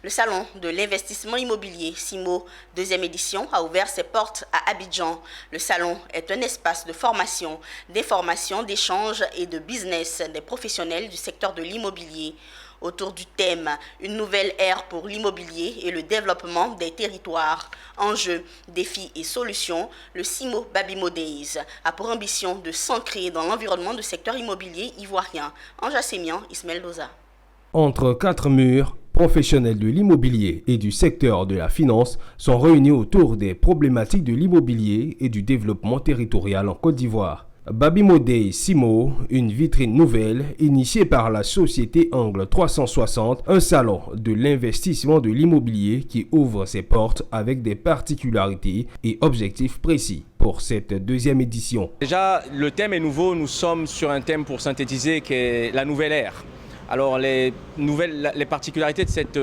Le salon de l'investissement immobilier SIMO, deuxième édition, a ouvert ses portes à Abidjan. Le salon est un espace de formation, d'information, d'échange et de business des professionnels du secteur de l'immobilier. Autour du thème « Une nouvelle ère pour l'immobilier et le développement des territoires ». Enjeux, défis et solutions, le SIMO Babimo Days a pour ambition de s'ancrer dans l'environnement du secteur immobilier ivoirien. Anja Sémian, Ismaël Doza. Entre quatre murs, professionnels de l'immobilier et du secteur de la finance sont réunis autour des problématiques de l'immobilier et du développement territorial en Côte d'Ivoire. Babimo Days SIMO, une vitrine nouvelle initiée par la société Angle 360, un salon de l'investissement de l'immobilier qui ouvre ses portes avec des particularités et objectifs précis pour cette deuxième édition. Déjà, le thème est nouveau, nous sommes sur un thème pour synthétiser qui est la nouvelle ère. Alors les particularités de cette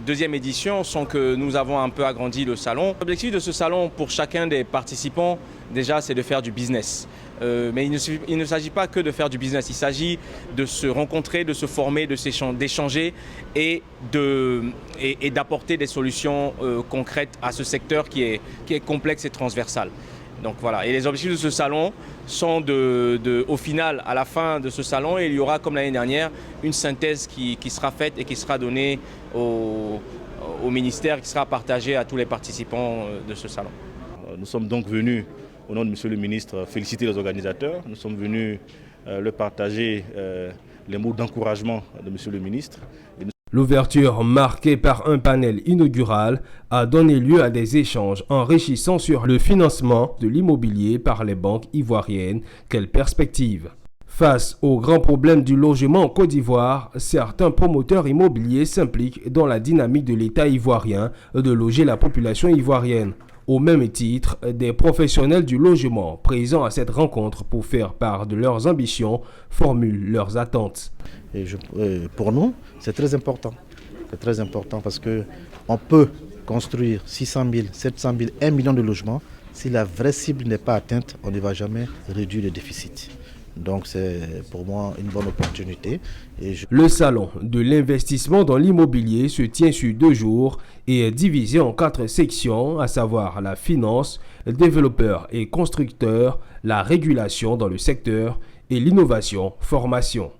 deuxième édition sont que nous avons un peu agrandi le salon. L'objectif de ce salon pour chacun des participants, déjà, c'est de faire du business. Mais il ne s'agit pas que de faire du business, il s'agit de se rencontrer, de se former, d'échanger et d'apporter des solutions concrètes à ce secteur qui est complexe et transversal. Donc voilà, et les objectifs de ce salon sont au final, à la fin de ce salon, il y aura, comme l'année dernière, une synthèse qui sera faite et qui sera donnée au ministère, qui sera partagée à tous les participants de ce salon. Nous sommes donc venus, au nom de Monsieur le ministre, féliciter les organisateurs. Nous sommes venus leur partager les mots d'encouragement de Monsieur le ministre. L'ouverture, marquée par un panel inaugural, a donné lieu à des échanges enrichissants sur le financement de l'immobilier par les banques ivoiriennes. Quelle perspective! Face aux grands problèmes du logement en Côte d'Ivoire, certains promoteurs immobiliers s'impliquent dans la dynamique de l'État ivoirien de loger la population ivoirienne. Au même titre, des professionnels du logement présents à cette rencontre pour faire part de leurs ambitions formulent leurs attentes. Pour nous, c'est très important. C'est très important parce qu'on peut construire 600 000, 700 000, 1 million de logements. Si la vraie cible n'est pas atteinte, on ne va jamais réduire le déficit. Donc c'est pour moi une bonne opportunité. Le salon de l'investissement dans l'immobilier se tient sur 2 jours et est divisé en 4 sections, à savoir la finance, développeurs et constructeurs, la régulation dans le secteur et l'innovation, formation.